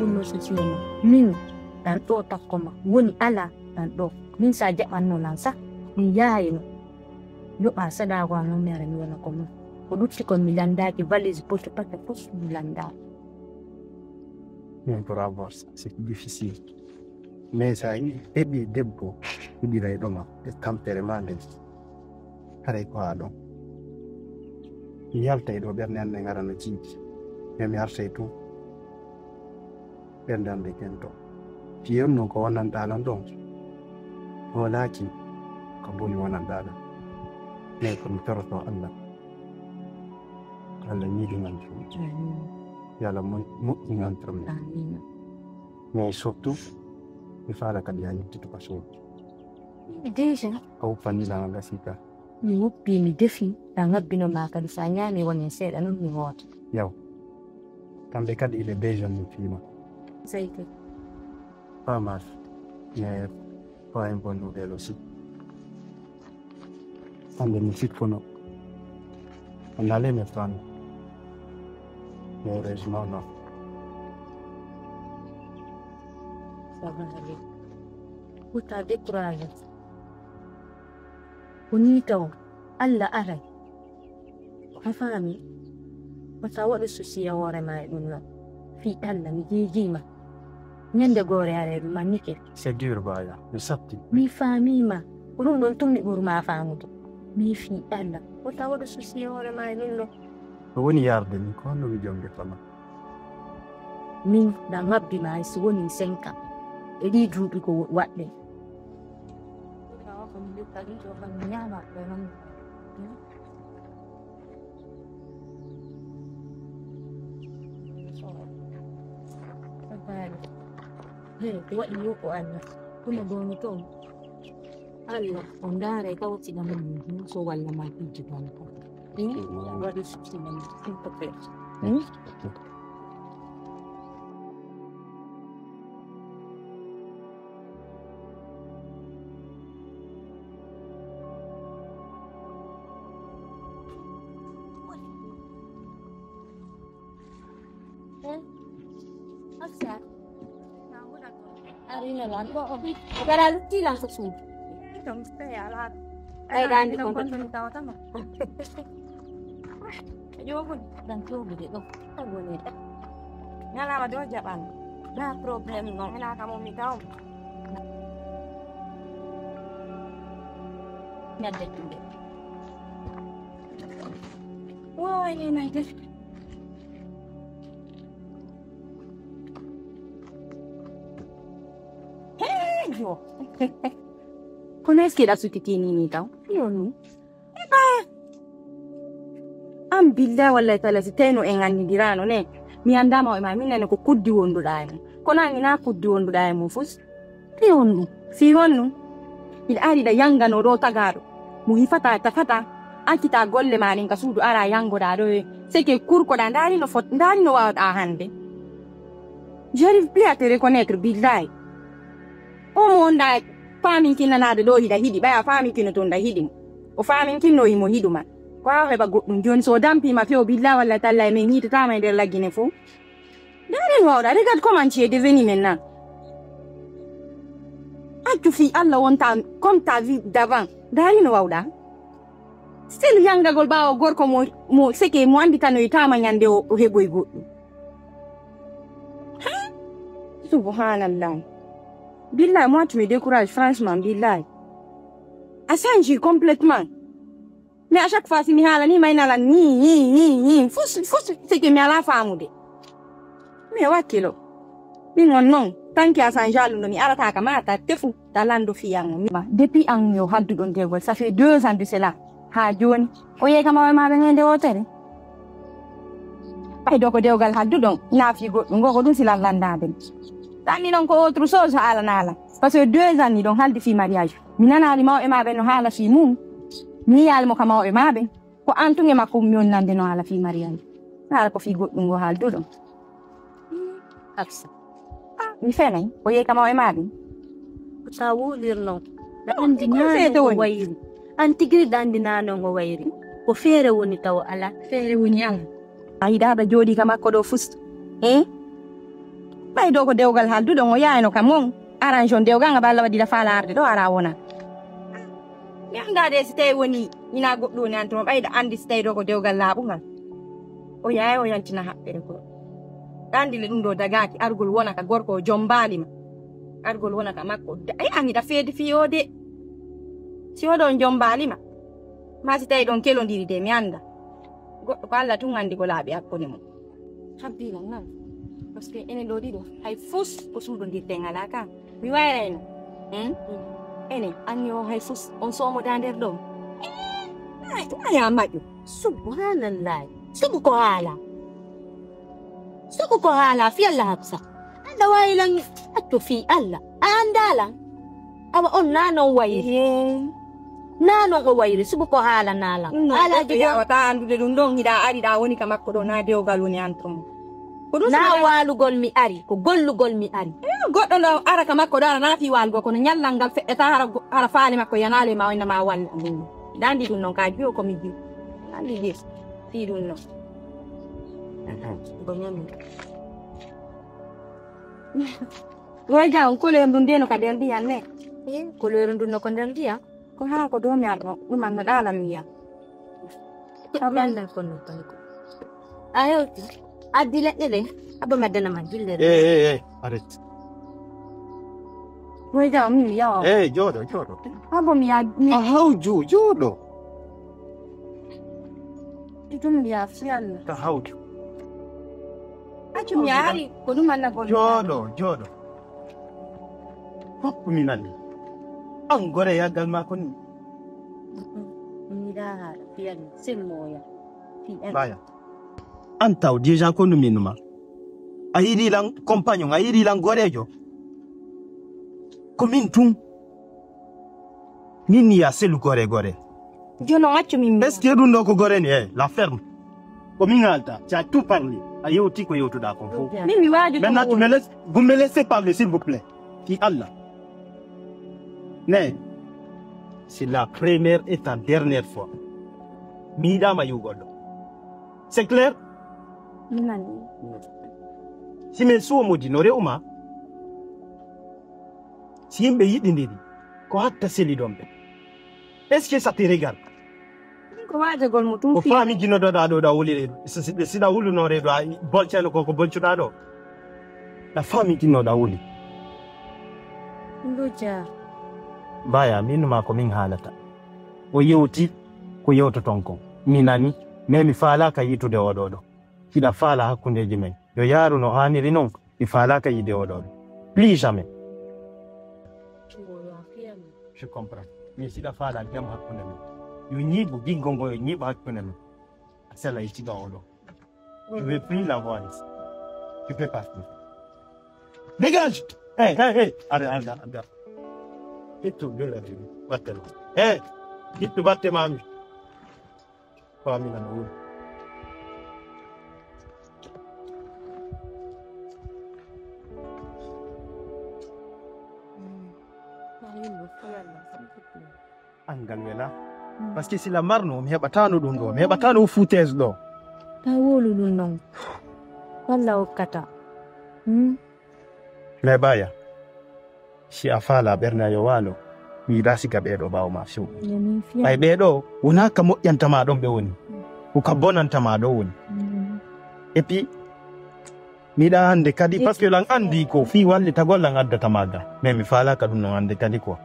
no sosiyama min dan do takoma woni ala dan do min sa jabanno nan sa mi yaayino yo ba sada ko no mere mi wona ko mo ko dutti ko mi landaki valise poste paquet poste mi landa. Mais pour avoir ça, c'est difficile. Mais ça, et bien, debout, je dirais, le tempérament de quoi donc. Il y a le temps de bien aller dans le gym, mais il y a le temps de bien aller dans puis on n'a pas un talent donc. Voilà qui, comme on y a un talent, mais comme faire ça Allah, Allah n'y est pas. Yalla mo ingantram mais surtout il faut la kadiani tout passion déjà au fani la ngasika ni wopi mi defi tanga bino maka disanya ni wonye seda no mi hot yaw tambe kadi ile beja ni fima saite pas mal mais pas un bon nouvel aussi on the musique fono on allait me prendre mais heureusement non. Ça va aller. Où t'as découragé? Bonito, Allah arrête. Ma famille, ma tawa de souci à voir ma édouille. Fi Allah, mi jima. Nyende gore arrête, ma nike. C'est dur, baya. Le sapti. Mi famille ma. Urun don tumni urma famuto. Mi fi Allah. Ma tawa de souci à voir ma édouille. Woni yarde ni ko no video nge fama min da ngabbi ma si woni 5 ans e di duubi ko wadde ko waɗi yo ko Allah kuma boni to Allah on dare kawti na min so walla ma piji ban ko what is it in the face? Arina lan ko para luti lang sa sun. Itong stay alat. Ay randi ko taw tama. Yo pun dan tu budi tu. Aku ni. Nyala ma do jaban. Nah problem no ena kamu mitau. Nyadde tu. Wah ini naik. Hey yo. Conosci la sua titinita? Io no. Am billa walla tala si teno en anni dirano ne mi andama o ma minne ko kuddi wonduda e ko nani na kuddi wonduda e mo fus ti onnu si honnu il ari da yanga no do tagaro mu hifata ta fata akita golle mani ka sudu ara yango da do se ke kurko da ndari no fot ndari no wa a hande j'arrive plus à te reconnaître billahi o mo nda fami kinana do hida hidi ba fami kinoto nda hidi o fami kinno himo hiduma Wow, heba gudun John so dampi ma fio billa wala talla me ni ta ma der la Guinée fo. Dare no da regarde comment tu es devenu maintenant. Ah tu fi Allah wonta comme ta vie d'avant. Dare no wawda. Still yanga golba o gorko mo seke mo andi tano itama nyande o heboy goddo. Subhanallah. Billahi moi tu me décourages franchement billahi. Asanji complètement. Mais à chaque fois, si je suis là, ni, faut c'est que je suis là. Mais ouais, kilo. Mais non, tant qu'il y a Saint-Jean, on a la camata, t'es fou, t'as l'ando fiang. Depuis un yo haddu don tegol, ça fait 2 ans de cela. Ha Djonni, oye kama ma ngende hotel. Pai doko deugal haddu don, na fi go ngoko dun sila landa ben. Tani non ko autre chose ala nala. Parce que 2 ans ni don haldi fi mariage. Minana ali ma e ma ben no hala fi mum. Ni al mo kama o mabe ko antunge makum yon nande no ala fi mariage na ko fi goddum go hal dodo aksa mi fenay o ye kama o mabe ta wulir no da andi nano wayri antigri dandi nano go wayri ko fere woni taw ala fere woni ala ay da jodi kama ko do fust ɓay do ko dewgal halduɗo o yayno kam on arrange on dewgal nga balla waɗira falarde ɗo ara wona mi andade si tawi woni ina goɗɗo woni antomo ɓayda andi si tawi ɗo ko dewgal laaɓugal o yaay o yantina haɓɓere ko andile ɗum ɗo dagaki argol wona ka gorko o jombalima argol wona ka makko ay aniɗa feede fiyode si oɗon jombalima ma si tawi ɗon kelodiri de mi anda goɗɗo ko Allah tun andi ko laaɓi hakkude mum habbila ngal par ce que enen ɗo ɗiɗo hay fus ko suudodirten ala ka mi wayrayno enen anni o hay fus on somoda nder ɗo aya maƴƴo subhanallahi sugu ko haala fi Allah hapsa anda waylan atto fi Allah andalan awa on nanon wayri nanon o wayri sugu ko haala nalan ala yawata andude ɗum ɗon hiɗa ari ɗa woni ka makko ɗo na dewgal woni antomo na walugol mi ari ko gollugol mi ari goɗɗo ɗo ara ka makko ɗo ara na fi walugo kono ñallal ngal feƴƴata hara faali makko yanale ma wayna ma walla dandi ɗum noon ka jiyo komi jiyo andi ɗi fi ɗum noon Roja on couleur ndun deno ka nder ndiyam ne couleur ndun no ko nder ndiyam ko ha ko do mi arno ɗum an ɗala mi wiya ayo addi leɗɗe ɗe abba maddana ma dille arrête Roja mi wiya jooɗo abba mi ya a hawju jooɗo ɗum wiya fiyalla ta hawju accu mi ari ko ɗum anna gol jooɗo fop mi nani an gore yaggal ma ko ni miɗa fiyalla semmoya baya an taw déjà ko numinuma a yiɗilan compagnon a yiɗilan gorejo ko min tun min ya selu gore jono accu min est ce que ɗum ɗo ko gore ni la ferme ko min halta tu as tout parlé a yewti ko yewtuɗa kon fof mi waaju maintenant vous me laissez parler s'il vous plaît fi Allah mais c'est la première et la dernière fois mi yiɗama yugolɗo c'est clair si min suwomuji no re'uma si yimɓe yiɗidiri ko hatta seli ɗon ɓe est ce que ça te regarde ko waajagol mo tum ko faami jinoɗoɗa ɗo ɗa wuli ɓe siɗa wulunore ɗo a bolceno koko bolcuɗa ɗo ɗa faami jinnoɗa wuli ndoja mbaya minuma ko min haalata o yewti ko yewtoton kon mi nani mais mi faalaka yitude oɗo ɗo hiɗa faala hakkundeji men yo yaaru no haniri noon mi faalaka yide oɗo ɗo plus jamais je comprends mais siɗa faala jam hakkunde men yo ñiiɓu gingo ngo yo ñiiɓa hakkunde men a sela yittiga oɗo je vais plus la voir ici tu peux partir dégage arda ittu dolladi battelo ittu batte mami famina no woni angal wela parce que sila marno mi heɓatano ɗum ɗo mi heɓatano foutaise ɗo ta wolu ɗum noon walla hokkata mais baya si a faala ɓernde yo waalo mi yiɗa siga ɓeeɗo ɓaawo ma few ɓay ɓeeɗo wona ka moƴƴantama ɗon ɓe woni ko ka bonantama ɗo woni et puis mi yiɗa hannde kadi par ce que lan anndi ko fi wallitagol lan addata maga mais mi faalaka ɗum non hannde kadi quoi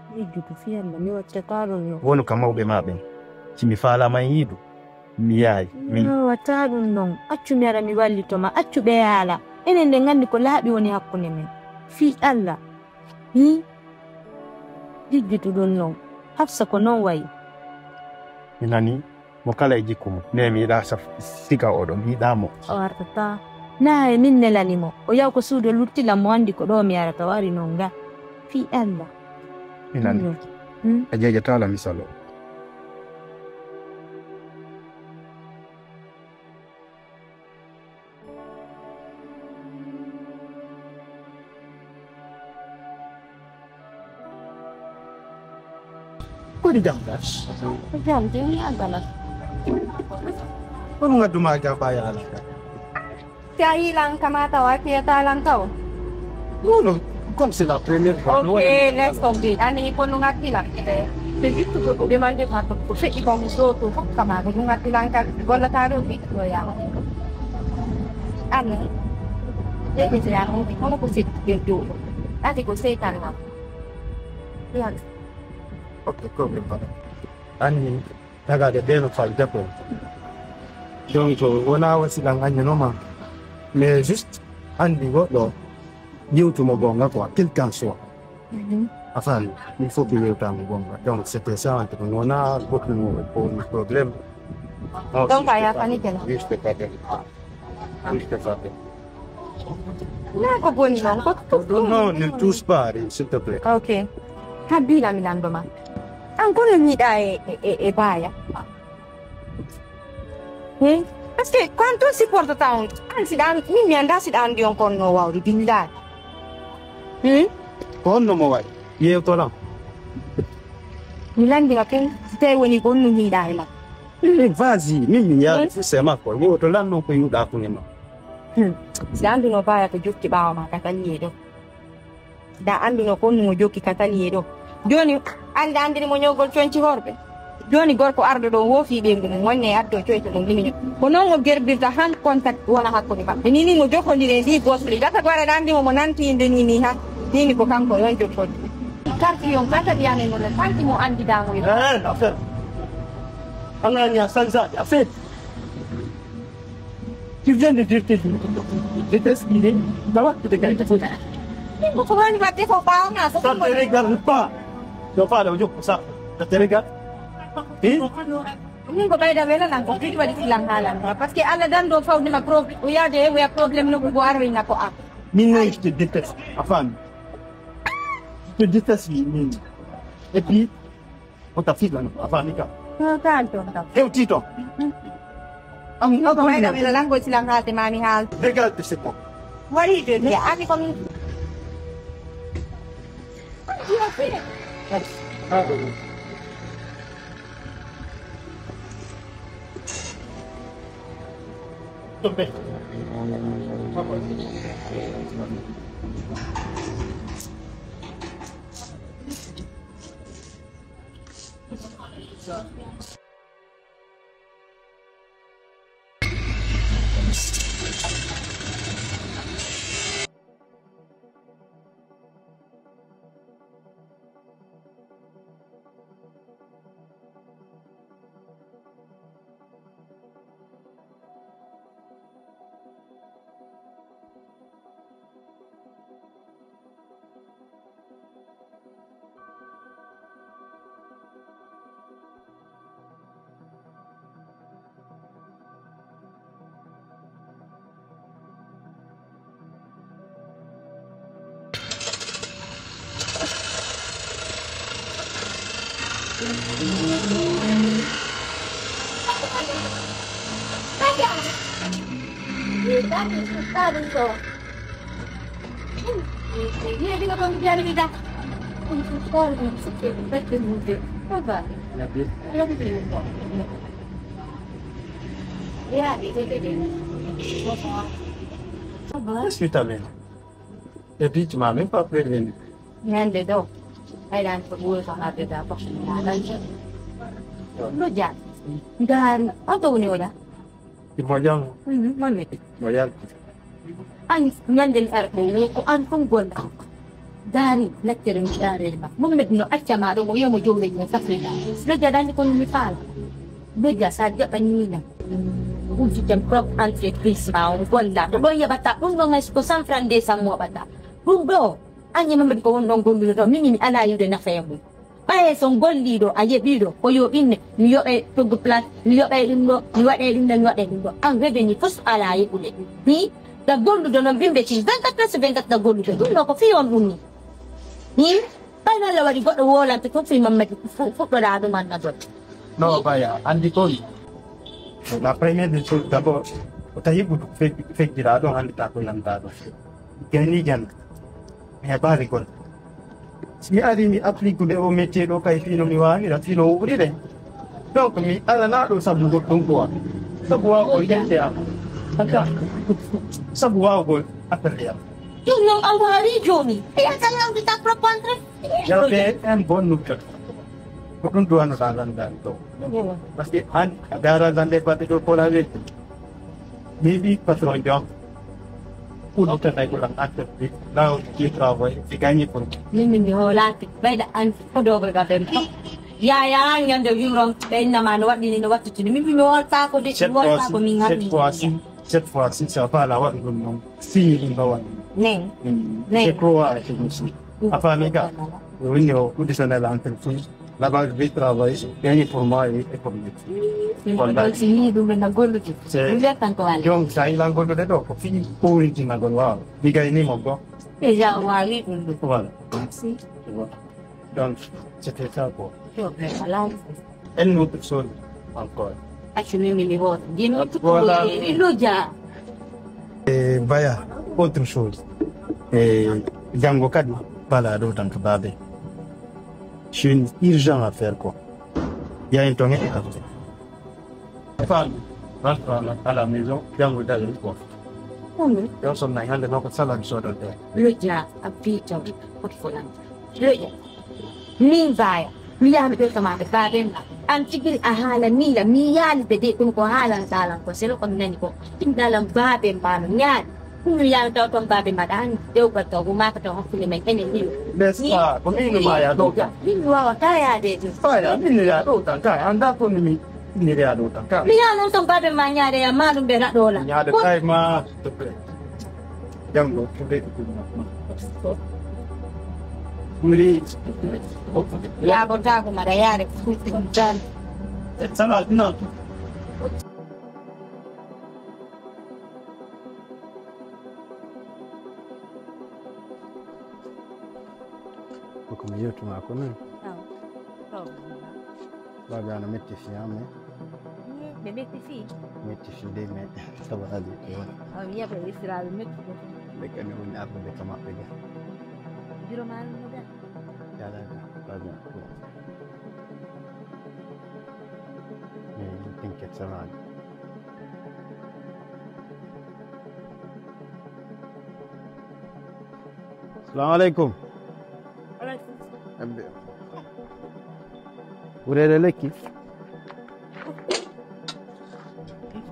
wonu ka mawɓe ma ɓen si mi faalama e yiidu mi yaayi mi wata ɗum noon accu mi ara mi wallitoma accu ɓe haala enen nde nganndi ko laaɓi woni hakkunde men fi Allah jijjitu ɗum noon hafsa ko noon wayi mi nani mo kala e jikku mum mais mi yiɗa siga oɗo mi yiɗamo o artata na e min nelanimo o yaw ko suudo luttilam mo anndi ko ɗo mi arata o ari noon ga fi Allah mi nani a jejatala misalo Kok di jam gas? jam ini agak Kok nggak cuma agak bayar? Kaya hilang kamata wa kaya talang kau Non, comme c'est la première fois. Ok, let's complete. Ani ko nung atila kite. Begitu ko demande pato ko se ibang so to ko kama ko nung atila ka wala taro ko ya. Ani. Deve ser algo que como você perdeu. Ati ko se taro. Ya. Ok, come fa. Ani daga de beno fa depo. Donc wona wasi lang anya no ma. Mais juste andi go YouTube Mobonga quoi, quel qu'en soit. Enfin, il faut que le temps Mobonga. Donc c'était ça, on a beaucoup de problèmes. Donc il y a pas ni quel. Juste pas bien. Juste pas bien. Non, ne touche pas, s'il te plaît. Ok. Kabila milamboma. Ancora mi dai e paia. Parce que quando si porta tanto, anzi mi andassi da un con nuovo di bindare. Con no mo io to lang. Milandi che te vuoi con mi dai ma. Vas-y, mimi ya c'est ma quoi. Io to lang no ko yu da ku ni ma. Si anduno paia che giusti ba ma cataniero. Da anduno con un giochi cataniero. Djonni Allah andini mo nyogol cionci horbe. Djonni gorko ardo do wofi be ngum wonne addo coyto dum limi ko non o gerbirta han contact wala hakkude mabbe ni mo jokondire ndi gosli data gwara dandi mo nanti inde ni ha ni ko kanko yon jokkodi karti yon kata diane mo le tanti mo andi dango yi la fait ananya sanza ya fait tu viens de dire que je t'ai expliqué d'abord tu te gagnes ta faute ko wani batte ko bawo na so ça te regarde pas tu vas le jour pour ça ça te regarde ni ko bayda wela nan ko fiti wadi silang halan parce que alla dan do fawni ma problème o yade we problème no ko arwi na ko ak Mine, je te déteste, enfin. Je te déteste, Mine. Et puis, on t'a fait là, avant les gars. tanto Et au titre. no ko bayda wela nan ko silang halte mami hal Regarde ce point. wari de ya aki ko mi Tombe. Qu'est-ce que tu t'amènes? Et puis tu m'as même pas prévenu. Niente do. Hai dan perbuah sama beda apa? Lo jangan. Dan atau ni udah. Di moyang. Mana? Moyang. Ang nyandel arko ko an kong gol. Dari lecture ni dari ma. Mumed no at sama do mo yo mo jole ni sa freda. Lo jadan ko ni pal. Bega saja panina. Uji temprop antre krisma gol la. Bo ya bata kung ngas ko San Fran de samo bata. Bro, anya member ko ndong gol do mimi ala yu de na femu. Pae son golli do aye bido ko yo inne ni yo e to plan ni yo e lindo ni wa e lindo ang rebe ni fus ala yu ule ni da gollu do na bimbe ci 24 da gollu do no ko fi on uni ni pa na la wadi goddo wola to ko fi mamma fu da do man na do No, vaya, andi koi. La première des choses, d'abord, tu as eu beaucoup de fait que là, on a été à Gani gan, mais pas rigole. Si Ari applique au métier, donc il fait une nuit, il a fait ouvrir. Donc, mais à la nado, ça vous donne quoi? Ça vous a au yété. Ça vous a au atelier. Djonni Allah Djonni. E a kaya kita proponer. Ya be en bon nukat. Kung duan na landan to. Pasti han agara lande pati do pola le. Maybe patron job. Puno ta tay ko lang actor. Now keep travel. Sigani pun. Mimi holat. Baida an podo bergatem. Ya yang de yurong ben na manwa ni no watu chini. Mimi mo ta ko de mo ta ko mingat. Cette fois-ci, ça va la voir comme si il va voir. Neng. Je crois que c'est enfin, les gars, oui, nous descendons à l'entreprise. Là-bas, je vais travailler. Gagner pour moi et pour lui. Voilà. Sini du mena golu tu. Lihat kan kawan. Donc, ça il a golu de donc, fini pour il na golu. Les gars, ini mon gars. Déjà wali dulu. Voilà. Si. Donc, c'était ça quoi. Voilà. Une autre chose encore. Actually, mimi vote. Dino Voilà. Iloja. Baya, autre chose. Django Kadi, pas la route en Kababé. J'ai une urgence à faire quoi. Il y a un temps à faire. Femme, rentre à la maison, Django d'aller quoi. Yo som na hande no ko salam so do de. Loja api jam pot folan. Loja. Min vaya. Mi ya be sama be baben. Ang tigil ahala nila, mi yan be de ko halang salang ko selo kon nani ko. Tindalang baben pa yan. Kung yan daw tong baben madan, deu ka to gumaka to ko may kanini. Besta, kung ini maya do ka. Min wa kaya de. Kaya ini ya do ta ka anda ko ni ini ya do ta ka. Mi yan tong baben manya de ma dum be na do la. Ya de kai ma. Django de ko. Muri. Ya bota ko marayare kutinjan. Sana no. Come io tu ma come? Va bene, metti fiamme. Bénéficier. Metti fide me. Stava a dire. Oh, mia per istirare metti. Perché non ha come come pega. Di romano da. Ya da. Va bene. Think it's around. Assalamu alaikum. Udah ada lagi?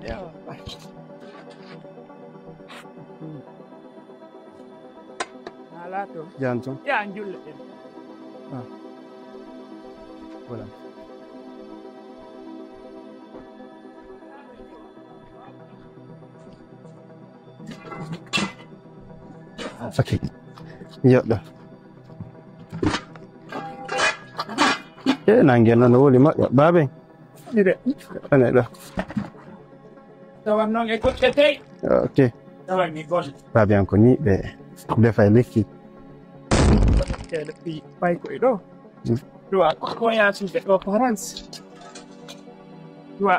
Ya. Ala tu. Jangan. Ya anjul. Ah. Boleh. Sakit. Iya dah. Nangian na uli mak ya babe. Tidak. Ana dah. Tawam nong ikut ketik. Okey. Tawam ni bos. Babe yang ko ni be fay leki. Ya lebih baik ko itu. Dua ko ya sudah conference. Dua.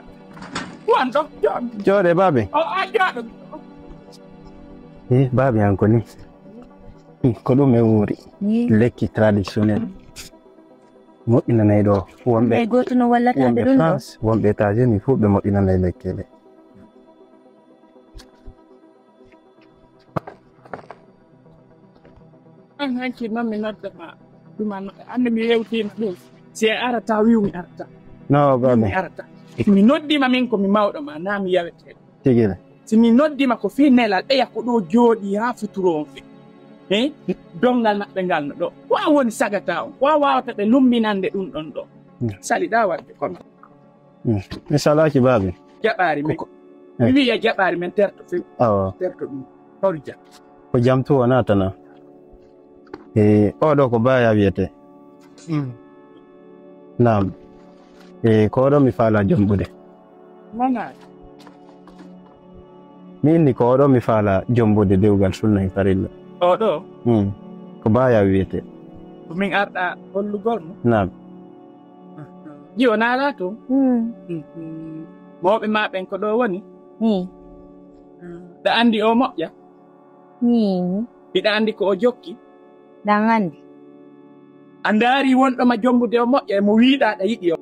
Wan dok. Jode babe. Oh aja. Babe yang ko ni. Ko do me wuri. Leki traditionnel. Mo ina nay do wonbe E goto no walla ta de dun. wonbe ta jeni fu be mo ina nay lekkele. An hanki mammi nodda ma. Duma ande mi yewti ɗum. Se arata wi'umi arata. No babe. Mi arata. Mi noddima min ko mi mawɗo ma na mi yawete. Tigile. Si mi noddima ko fi nelal ɓeya ko ɗo jooɗi ha futuro on fi. Dongal maɓɓe ngal no ɗo wa woni sagata on wa wawata ɓe lumminande ɗum ɗon ɗo saliɗa wadde kono mi salaki babe jaɓari men mi wiya jaɓari men terto few awa terto ɗum hawri jam ko jam to wona tana oɗo ko baya wiyete nam ko ɗo mi faala jomɓude manga mi inni ko oɗo mi faala jombude dewgal sunna e farilla oɗo ko baya wiyete ko min arɗa hollugol mo nam jiwo naala to mawɓe ma ɓen ko ɗo woni ɗa andi o moƴƴa mbiɗa andi ko o jokki Dan andi. a ndaari wonɗoma jombude o moƴƴa e mo wiiɗa ɗa yiɗi o